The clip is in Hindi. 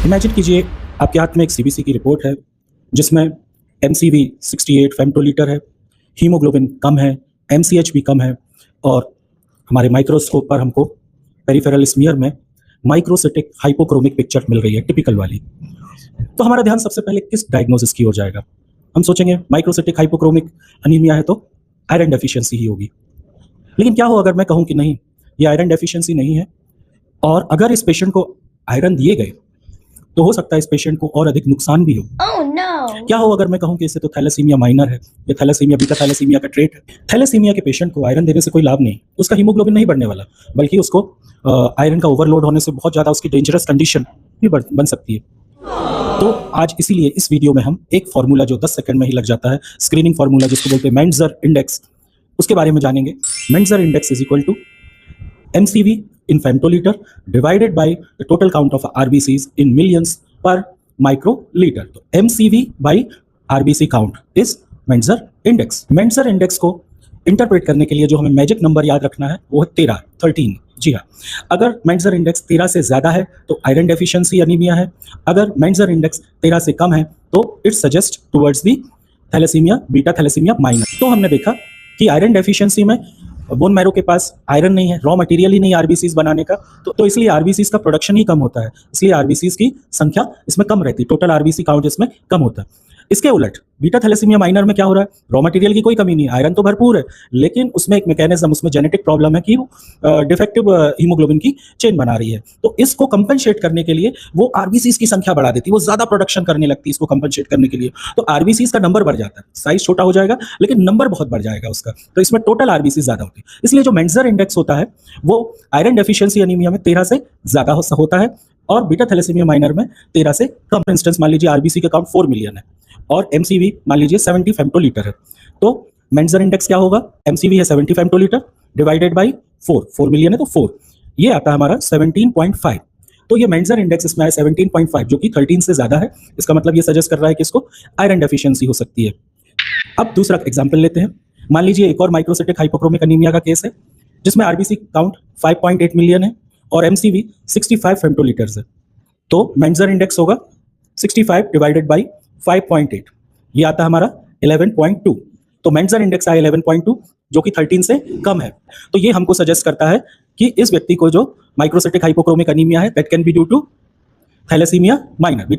इमेजिन कीजिए आपके हाथ में एक सीबीसी की रिपोर्ट है जिसमें एमसीवी 68 फेम्टोलीटर है, हीमोग्लोबिन कम है, एमसीएच भी कम है और हमारे माइक्रोस्कोप पर हमको पेरिफेरल स्मीयर में माइक्रोसिटिक हाइपोक्रोमिक पिक्चर मिल रही है, टिपिकल वाली। तो हमारा ध्यान सबसे पहले किस डायग्नोसिस की ओर जाएगा? हम सोचेंगे माइक्रोसिटिक हाइपोक्रोमिक अनीमिया है तो आयरन डेफिशिएंसी ही होगी। लेकिन क्या हो अगर मैं कहूँ कि नहीं, ये आयरन डेफिशिएंसी नहीं है और अगर इस पेशेंट को आयरन दिए गए तो हो सकता है इस पेशेंट को और अधिक नुकसान भी हो। Oh, no. क्या हो अगर मैं कहूं कि इससे तो थैलेसीमिया माइनर है, ये थैलेसीमिया बीटा थैलेसीमिया का ट्रेट है। थैलेसीमिया के पेशेंट को आयरन देने से कोई लाभ नहीं, उसका हीमोग्लोबिन नहीं बढ़ने वाला, बल्कि उसको आयरन का ओवरलोड होने से बहुत ज़्यादा उसकी डेंजरस कंडीशन भी बन सकती है। तो आज इसीलिए इस वीडियो में हम एक फार्मूला जो 10 सेकंड में ही लग जाता है, स्क्रीनिंग फार्मूला जिसको बोलते हैं मेंडजर इंडेक्स, उसके बारे में जानेंगे। Mentzer index is equal to MCV in femtoliter divided by the total count of RBCs in millions per microliter. तो MCV by RBC count is Menzer index. Menzer index को इंटरप्रेट करने के लिए जो हमें मैजिक नंबर याद रखना है वो है 13। जी हाँ, अगर मेंजर इंडेक्स 13 से ज़्यादा है तो आयरन डेफिशिएंसी अनीमिया है, अगर मेंजर इंडेक्स 13 से कम है तो it suggest towards the thalassaemia beta thalassaemia minor. तो हमने देखा कि आयरन डेफिशिएंसी में बोन मैरो के पास आयरन नहीं है, रॉ मटेरियल ही नहीं आरबीसीज बनाने का, तो इसलिए आरबीसीज का प्रोडक्शन ही कम होता है, इसलिए आरबीसीज की संख्या इसमें कम रहती है, टोटल आरबीसी काउंट इसमें कम होता है। इसके उलट बीटा थैलेसीमिया माइनर में क्या हो रहा है, रॉ मटेरियल की कोई कमी नहीं, आयरन तो भरपूर है, लेकिन उसमें एक मैकेनिज्म, उसमें जेनेटिक प्रॉब्लम है कि वो डिफेक्टिव हीमोग्लोबिन की चेन बना रही है। तो इसको कंपनसेट करने के लिए वो आरबीसीज की संख्या बढ़ा देती है, वो ज्यादा प्रोडक्शन करने लगती है इसको कंपनसेट करने के लिए, तो आरबीसीज का नंबर बढ़ जाता है, साइज छोटा हो जाएगा लेकिन नंबर बहुत बढ़ जाएगा उसका, तो इसमें टोटल आरबीसी ज्यादा होती है। इसलिए जो मेंजर इंडेक्स होता है वो आयरन डेफिशिएंसी अनीमिया में 13 से ज्यादा होता है और बीटा थैलेसीमिया माइनर में 13 से कम। इंस्टेंस मान लीजिए आरबीसी का काउंट 4 मिलियन है और एमसीवी मान लीजिए 70 फेम्टोलीटर है, तो मेंजर इंडेक्स क्या होगा, एमसीवी है 70 फेम्टोलीटर डिवाइडेड बाई 4 मिलियन है तो 4, ये आता है हमारा 17.5। तो ये मेंजर इंडेक्स इसमें है 17.5 जो कि 13 से ज्यादा है, इसका मतलब ये सजेस्ट कर रहा है कि इसको आयरन डेफिशिएंसी हो सकती है। अब दूसरा एग्जाम्पल लेते हैं, मान लीजिए एक और माइक्रोसिटिक हाइपोक्रोमिक अनीमिया का केस है जिसमें आरबीसी काउंट 5.8 मिलियन है और एमसीवी 65 फेम्टोलीटर्स है, तो मेंजर इंडेक्स होगा 65 डिवाइडेड बाई 5.8, ये आता है हमारा 11.2। तो मेंजर इंडेक्स आया 11.2 जो कि 13 से कम है, तो ये हमको सजेस्ट करता है कि इस व्यक्ति को जो माइक्रोसिटिक हाइपोक्रोमिक अनीमिया है that can be due to thalassaemia minor.